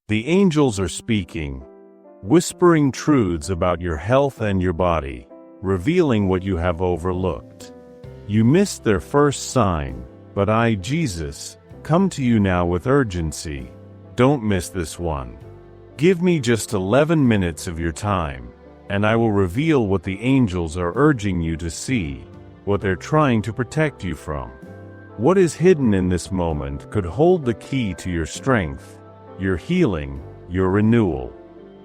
The angels are speaking, whispering truths about your health and your body, revealing what you have overlooked. You missed their first sign, but I, Jesus, come to you now with urgency. Don't miss this one. Give me just 11 minutes of your time, and I will reveal what the angels are urging you to see, what they're trying to protect you from. What is hidden in this moment could hold the key to your strength, your healing, your renewal.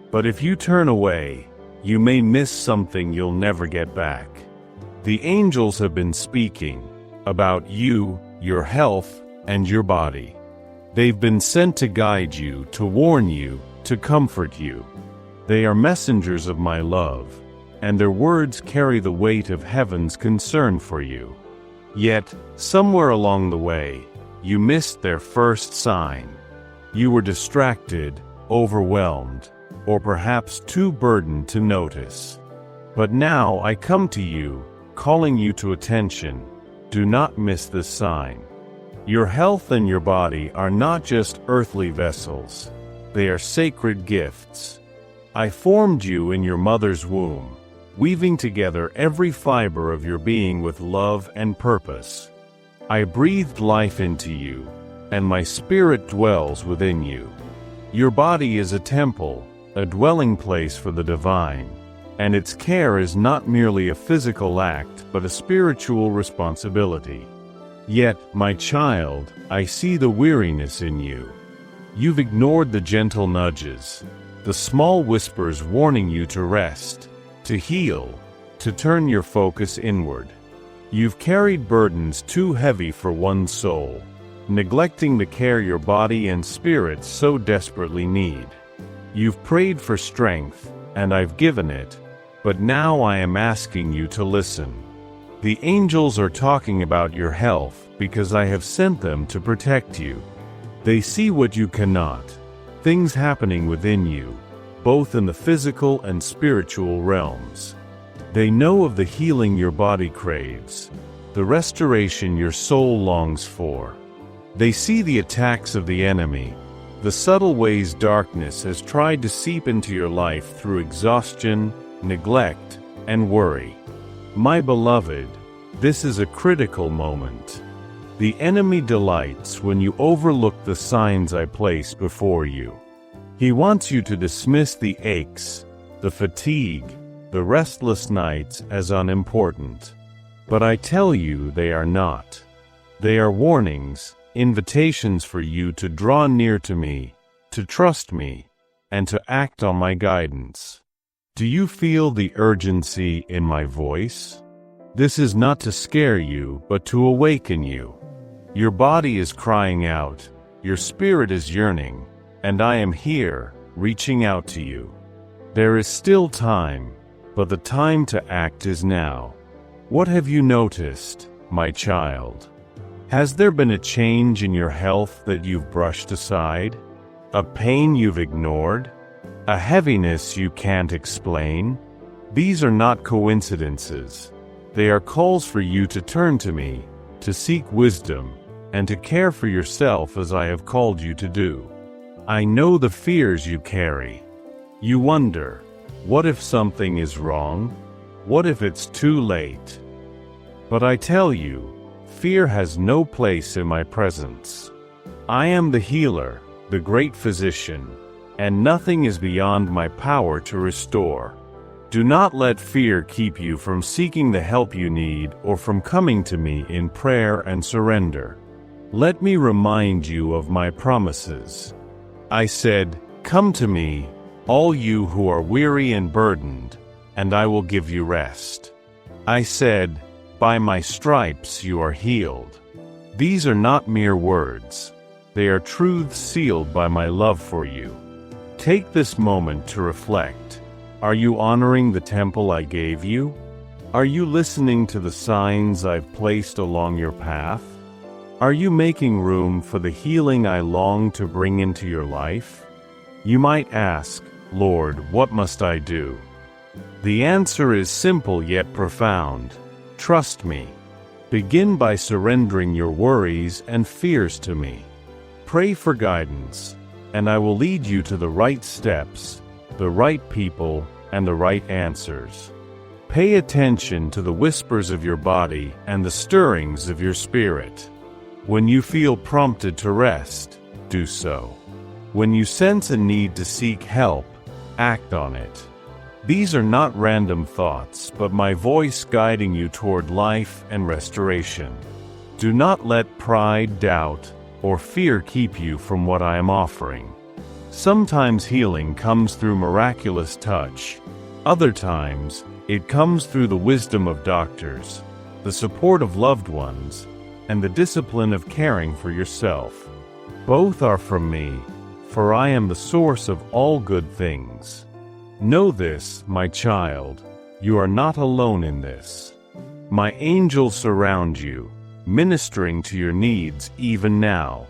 But if you turn away, you may miss something you'll never get back. The angels have been speaking about you, your health, and your body. They've been sent to guide you, to warn you, to comfort you. They are messengers of my love, and their words carry the weight of heaven's concern for you. Yet, somewhere along the way, you missed their first sign. You were distracted, overwhelmed, or perhaps too burdened to notice. But now I come to you, calling you to attention. Do not miss this sign. Your health and your body are not just earthly vessels. They are sacred gifts. I formed you in your mother's womb, weaving together every fiber of your being with love and purpose. I breathed life into you, and my spirit dwells within you. Your body is a temple, a dwelling place for the divine, and its care is not merely a physical act but a spiritual responsibility. Yet, my child, I see the weariness in you. You've ignored the gentle nudges, the small whispers warning you to rest, to heal, to turn your focus inward. You've carried burdens too heavy for one soul, neglecting the care your body and spirit so desperately need. You've prayed for strength, and I've given it, but now I am asking you to listen. The angels are talking about your health because I have sent them to protect you. They see what you cannot, things happening within you, both in the physical and spiritual realms. They know of the healing your body craves, the restoration your soul longs for. They see the attacks of the enemy, the subtle ways darkness has tried to seep into your life through exhaustion, neglect, and worry. My beloved, this is a critical moment. The enemy delights when you overlook the signs I place before you. He wants you to dismiss the aches, the fatigue, the restless nights as unimportant. But I tell you they are not. They are warnings, invitations for you to draw near to me, to trust me, and to act on my guidance. Do you feel the urgency in my voice? This is not to scare you, but to awaken you. Your body is crying out, your spirit is yearning, and I am here, reaching out to you. There is still time, but the time to act is now. What have you noticed, my child? Has there been a change in your health that you've brushed aside? A pain you've ignored? A heaviness you can't explain? These are not coincidences. They are calls for you to turn to me, to seek wisdom, and to care for yourself as I have called you to do. I know the fears you carry. You wonder, what if something is wrong? What if it's too late? But I tell you, fear has no place in my presence. I am the healer, the great physician, and nothing is beyond my power to restore. Do not let fear keep you from seeking the help you need or from coming to me in prayer and surrender. Let me remind you of my promises. I said, "Come to me, all you who are weary and burdened, and I will give you rest." I said, "By my stripes you are healed." These are not mere words. They are truths sealed by my love for you. Take this moment to reflect. Are you honoring the temple I gave you? Are you listening to the signs I've placed along your path? Are you making room for the healing I long to bring into your life? You might ask, "Lord, what must I do?" The answer is simple yet profound. Trust me. Begin by surrendering your worries and fears to me. Pray for guidance. and I will lead you to the right steps, the right people, and the right answers. Pay attention to the whispers of your body and the stirrings of your spirit. When you feel prompted to rest, do so. When you sense a need to seek help, act on it. These are not random thoughts, but my voice guiding you toward life and restoration. Do not let pride, doubt, or fear keep you from what I am offering. Sometimes healing comes through miraculous touch. Other times, it comes through the wisdom of doctors, the support of loved ones, and the discipline of caring for yourself. Both are from me, for I am the source of all good things. Know this, my child, you are not alone in this. My angels surround you, ministering to your needs even now.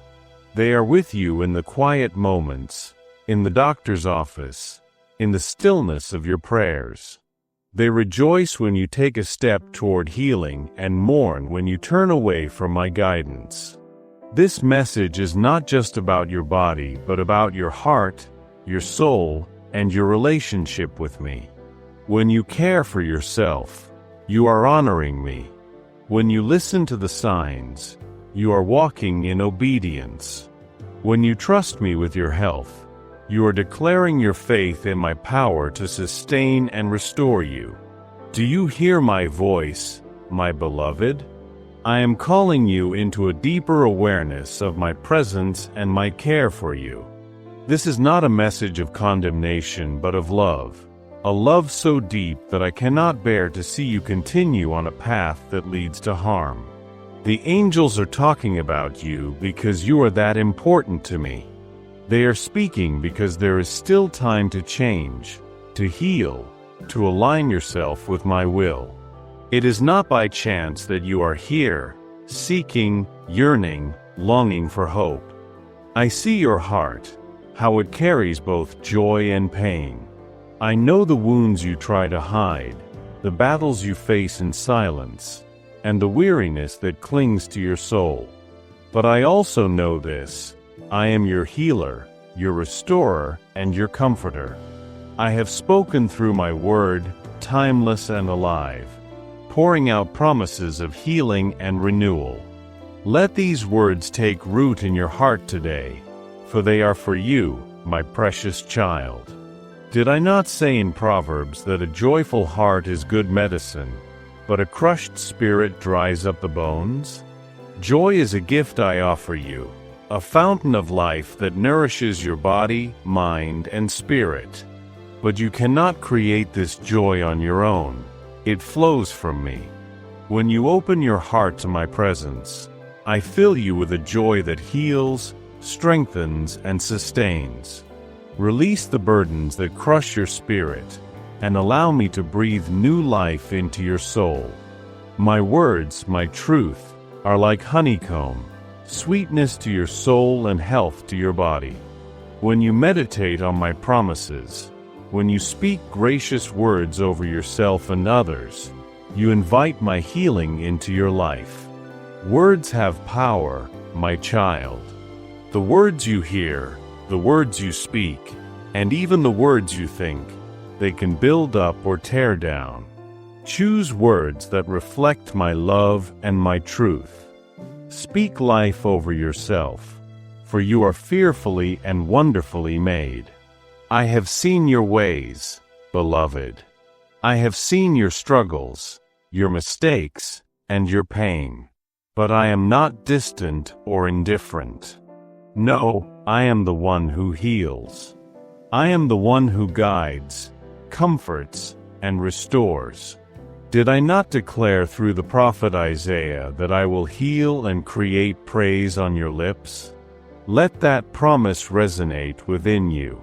They are with you in the quiet moments, in the doctor's office, in the stillness of your prayers. They rejoice when you take a step toward healing and mourn when you turn away from my guidance. This message is not just about your body, but about your heart, your soul, and your relationship with me. When you care for yourself, you are honoring me. When you listen to the signs, you are walking in obedience. When you trust me with your health, you are declaring your faith in my power to sustain and restore you. Do you hear my voice, my beloved? I am calling you into a deeper awareness of my presence and my care for you. This is not a message of condemnation, but of love. A love so deep that I cannot bear to see you continue on a path that leads to harm. The angels are talking about you because you are that important to me. They are speaking because there is still time to change, to heal, to align yourself with my will. It is not by chance that you are here, seeking, yearning, longing for hope. I see your heart, how it carries both joy and pain. I know the wounds you try to hide, the battles you face in silence, and the weariness that clings to your soul. But I also know this: I am your healer, your restorer, and your comforter. I have spoken through my word, timeless and alive, pouring out promises of healing and renewal. Let these words take root in your heart today, for they are for you, my precious child. Did I not say in Proverbs that a joyful heart is good medicine, but a crushed spirit dries up the bones? Joy is a gift I offer you, a fountain of life that nourishes your body, mind, and spirit. But you cannot create this joy on your own. It flows from me. When you open your heart to my presence, I fill you with a joy that heals, strengthens, and sustains. Release the burdens that crush your spirit, and allow me to breathe new life into your soul. My words, my truth, are like honeycomb, sweetness to your soul and health to your body. When you meditate on my promises, when you speak gracious words over yourself and others, you invite my healing into your life. Words have power, my child. The words you hear, the words you speak, and even the words you think, they can build up or tear down. Choose words that reflect my love and my truth. Speak life over yourself, for you are fearfully and wonderfully made. I have seen your ways, beloved. I have seen your struggles, your mistakes, and your pain. But I am not distant or indifferent. No, I am the one who heals. I am the one who guides, comforts, and restores. Did I not declare through the prophet Isaiah that I will heal and create praise on your lips? Let that promise resonate within you.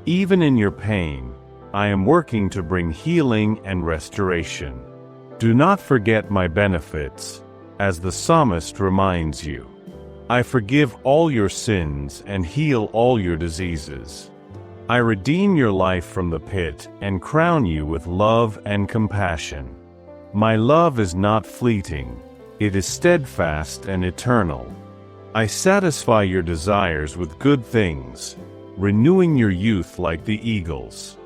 Even in your pain, I am working to bring healing and restoration. Do not forget my benefits, as the psalmist reminds you. I forgive all your sins and heal all your diseases. I redeem your life from the pit and crown you with love and compassion. My love is not fleeting, it is steadfast and eternal. I satisfy your desires with good things, renewing your youth like the eagles.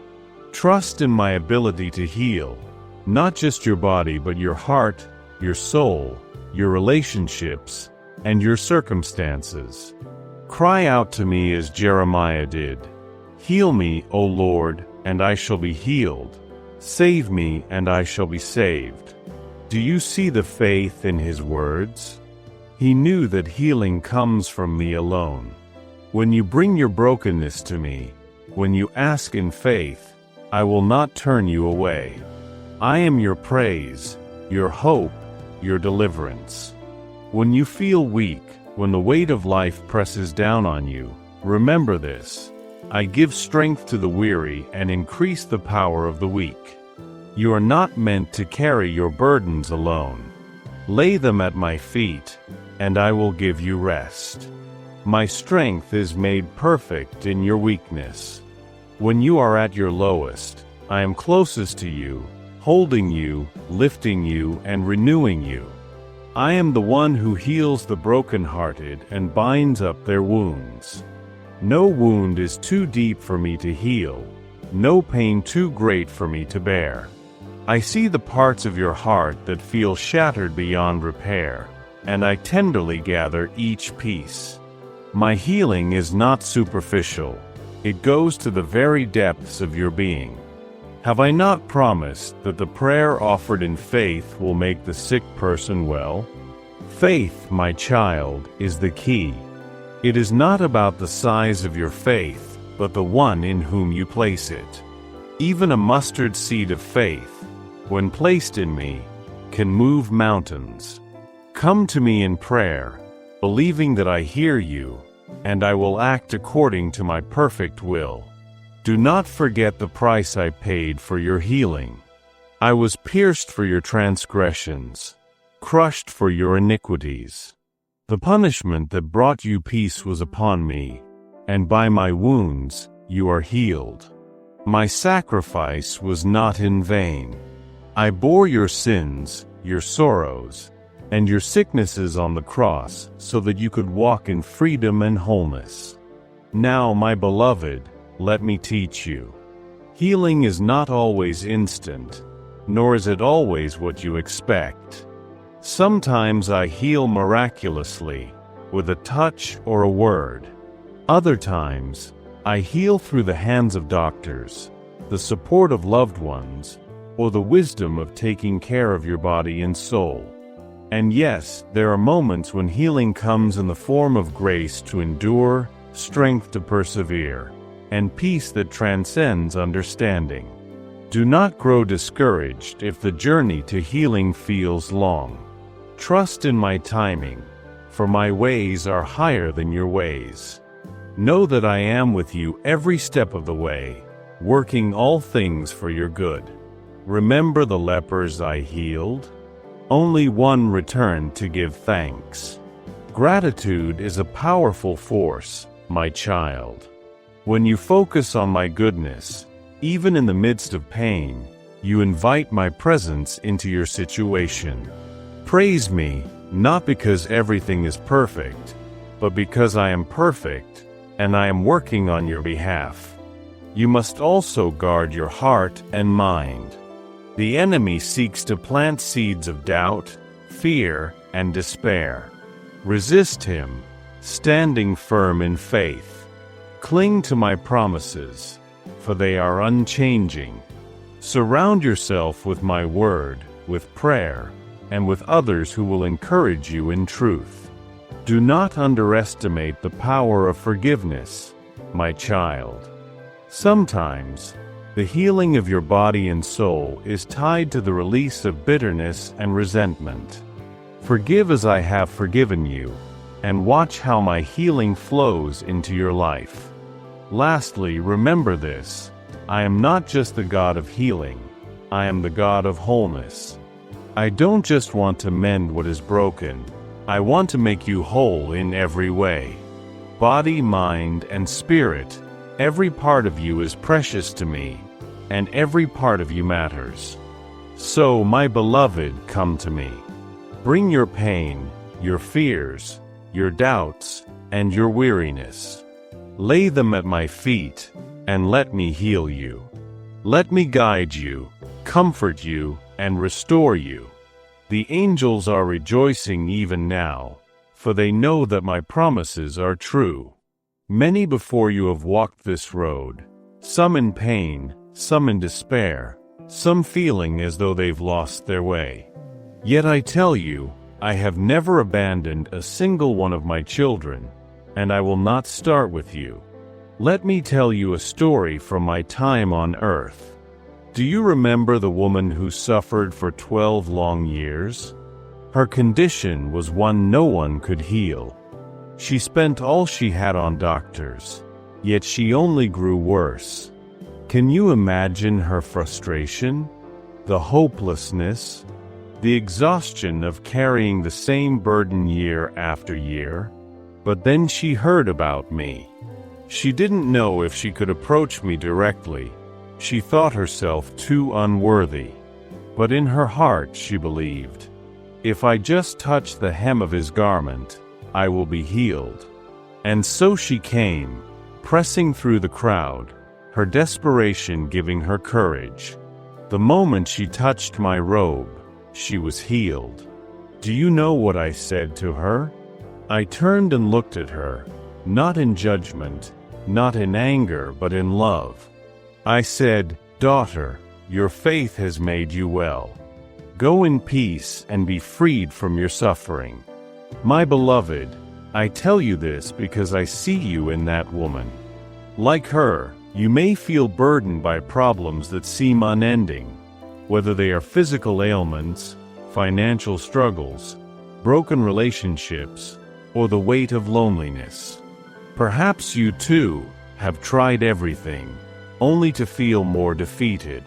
Trust in my ability to heal, not just your body but your heart, your soul, your relationships, and your circumstances. Cry out to me as Jeremiah did. Heal me, O Lord, and I shall be healed. Save me, and I shall be saved. Do you see the faith in his words? He knew that healing comes from me alone. When you bring your brokenness to me, when you ask in faith, I will not turn you away. I am your praise, your hope, your deliverance. When you feel weak, when the weight of life presses down on you, remember this. I give strength to the weary and increase the power of the weak. You are not meant to carry your burdens alone. Lay them at my feet, and I will give you rest. My strength is made perfect in your weakness. When you are at your lowest, I am closest to you, holding you, lifting you, and renewing you. I am the one who heals the brokenhearted and binds up their wounds. No wound is too deep for me to heal, no pain too great for me to bear. I see the parts of your heart that feel shattered beyond repair, and I tenderly gather each piece. My healing is not superficial. It goes to the very depths of your being. Have I not promised that the prayer offered in faith will make the sick person well? Faith, my child, is the key. It is not about the size of your faith, but the one in whom you place it. Even a mustard seed of faith, when placed in me, can move mountains. Come to me in prayer, believing that I hear you, and I will act according to my perfect will. Do not forget the price I paid for your healing. I was pierced for your transgressions, crushed for your iniquities. The punishment that brought you peace was upon me, and by my wounds you are healed. My sacrifice was not in vain. I bore your sins, your sorrows, and your sicknesses on the cross so that you could walk in freedom and wholeness. Now, my beloved, let me teach you. Healing is not always instant, nor is it always what you expect. Sometimes I heal miraculously, with a touch or a word. Other times, I heal through the hands of doctors, the support of loved ones, or the wisdom of taking care of your body and soul. And yes, there are moments when healing comes in the form of grace to endure, strength to persevere, and peace that transcends understanding. Do not grow discouraged if the journey to healing feels long. Trust in my timing, for my ways are higher than your ways. Know that I am with you every step of the way, working all things for your good. Remember the lepers I healed? Only one returned to give thanks. Gratitude is a powerful force, my child. When you focus on my goodness, even in the midst of pain, you invite my presence into your situation. Praise me, not because everything is perfect, but because I am perfect, and I am working on your behalf. You must also guard your heart and mind. The enemy seeks to plant seeds of doubt, fear, and despair. Resist him, standing firm in faith. Cling to my promises, for they are unchanging. Surround yourself with my word, with prayer, and with others who will encourage you in truth. Do not underestimate the power of forgiveness, my child. Sometimes, the healing of your body and soul is tied to the release of bitterness and resentment. Forgive as I have forgiven you, and watch how my healing flows into your life. Lastly, remember this: I am not just the God of healing, I am the God of wholeness. I don't just want to mend what is broken, I want to make you whole in every way. Body, mind, and spirit, every part of you is precious to me, and every part of you matters. So, my beloved, come to me. Bring your pain, your fears, your doubts, and your weariness. Lay them at my feet, and let me heal you. Let me guide you, comfort you, and restore you. The angels are rejoicing even now, for they know that my promises are true. Many before you have walked this road, some in pain, some in despair, some feeling as though they've lost their way. Yet I tell you, I have never abandoned a single one of my children, and I will not start with you. Let me tell you a story from my time on earth. Do you remember the woman who suffered for 12 long years? Her condition was one no one could heal. She spent all she had on doctors, yet she only grew worse. Can you imagine her frustration? The hopelessness? The exhaustion of carrying the same burden year after year? But then she heard about me. She didn't know if she could approach me directly. She thought herself too unworthy. But in her heart she believed, if I just touch the hem of his garment, I will be healed. And so she came, pressing through the crowd, her desperation giving her courage. The moment she touched my robe, she was healed. Do you know what I said to her? I turned and looked at her, not in judgment, not in anger, but in love. I said, "Daughter, your faith has made you well. Go in peace and be freed from your suffering." My beloved, I tell you this because I see you in that woman. Like her, you may feel burdened by problems that seem unending, whether they are physical ailments, financial struggles, broken relationships, or the weight of loneliness. Perhaps you too have tried everything, only to feel more defeated.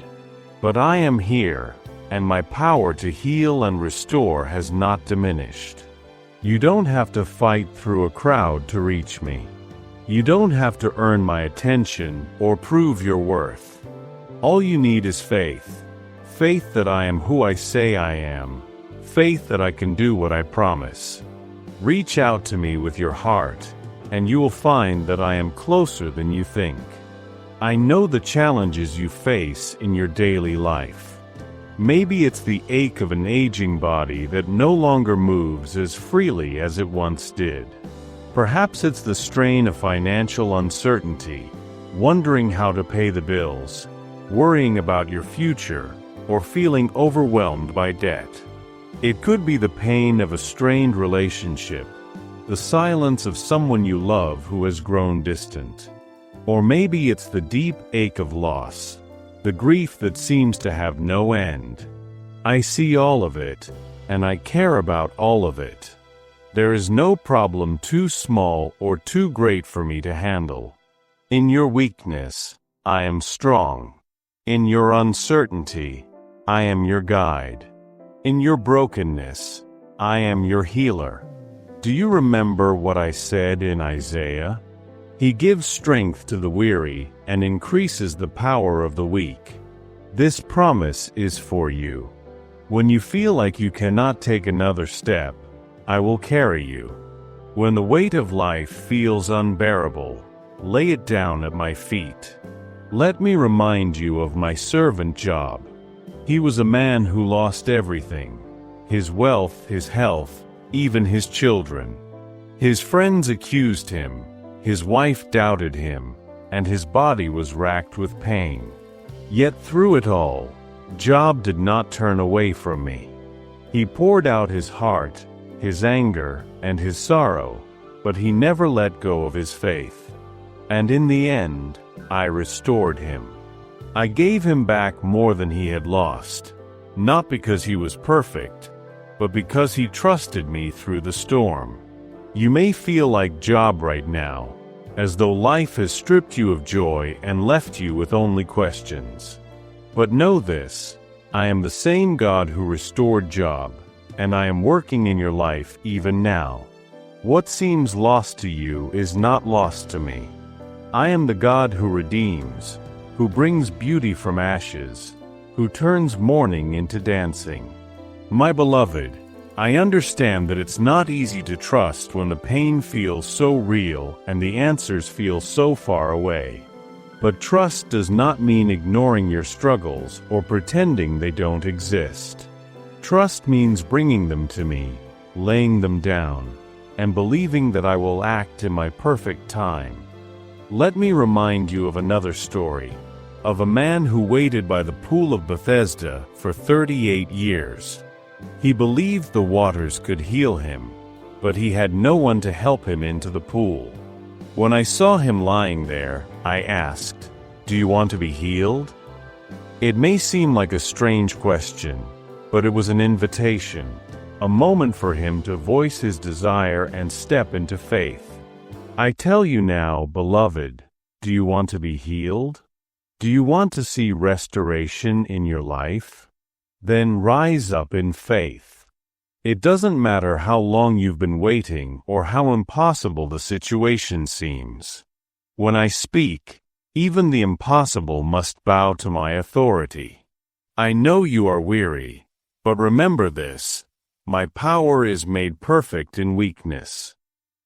But I am here, and my power to heal and restore has not diminished. You don't have to fight through a crowd to reach me. You don't have to earn my attention or prove your worth. All you need is faith. Faith that I am who I say I am. Faith that I can do what I promise. Reach out to me with your heart, and you will find that I am closer than you think. I know the challenges you face in your daily life. Maybe it's the ache of an aging body that no longer moves as freely as it once did. Perhaps it's the strain of financial uncertainty, wondering how to pay the bills, worrying about your future, or feeling overwhelmed by debt. It could be the pain of a strained relationship, the silence of someone you love who has grown distant. Or maybe it's the deep ache of loss, the grief that seems to have no end. I see all of it, and I care about all of it. There is no problem too small or too great for me to handle. In your weakness, I am strong. In your uncertainty, I am your guide. In your brokenness, I am your healer. Do you remember what I said in Isaiah? He gives strength to the weary and increases the power of the weak. This promise is for you. When you feel like you cannot take another step, I will carry you. When the weight of life feels unbearable, lay it down at my feet. Let me remind you of my servant Job. He was a man who lost everything: his wealth, his health, even his children. His friends accused him, his wife doubted him, and his body was racked with pain. Yet through it all, Job did not turn away from me. He poured out his heart, his anger, and his sorrow, but he never let go of his faith. And in the end, I restored him. I gave him back more than he had lost, not because he was perfect, but because he trusted me through the storm. You may feel like Job right now, as though life has stripped you of joy and left you with only questions. But know this: I am the same God who restored Job, and I am working in your life even now. What seems lost to you is not lost to me. I am the God who redeems, who brings beauty from ashes, who turns mourning into dancing. My beloved, I understand that it's not easy to trust when the pain feels so real and the answers feel so far away. But trust does not mean ignoring your struggles or pretending they don't exist. Trust means bringing them to me, laying them down, and believing that I will act in my perfect time. Let me remind you of another story, of a man who waited by the pool of Bethesda for 38 years. He believed the waters could heal him, but he had no one to help him into the pool. When I saw him lying there, I asked, "Do you want to be healed?" It may seem like a strange question, but it was an invitation, a moment for him to voice his desire and step into faith. I tell you now, beloved, do you want to be healed? Do you want to see restoration in your life? Then rise up in faith. It doesn't matter how long you've been waiting or how impossible the situation seems. When I speak, even the impossible must bow to my authority. I know you are weary, but remember this: my power is made perfect in weakness.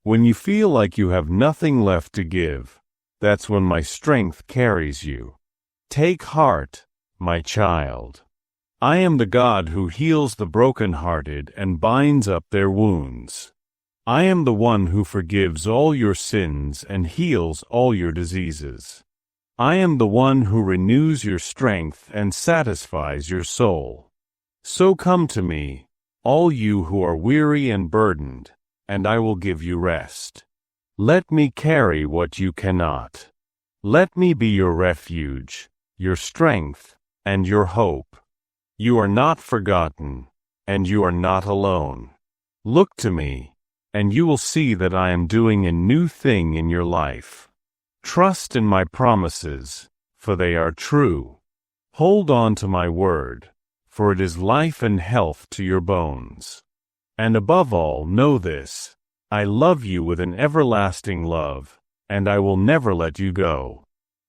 When you feel like you have nothing left to give, that's when my strength carries you. Take heart, my child. I am the God who heals the brokenhearted and binds up their wounds. I am the one who forgives all your sins and heals all your diseases. I am the one who renews your strength and satisfies your soul. So come to me, all you who are weary and burdened, and I will give you rest. Let me carry what you cannot. Let me be your refuge, your strength, and your hope. You are not forgotten, and you are not alone. Look to me, and you will see that I am doing a new thing in your life. Trust in my promises, for they are true. Hold on to my word, for it is life and health to your bones. And above all, know this: I love you with an everlasting love, and I will never let you go.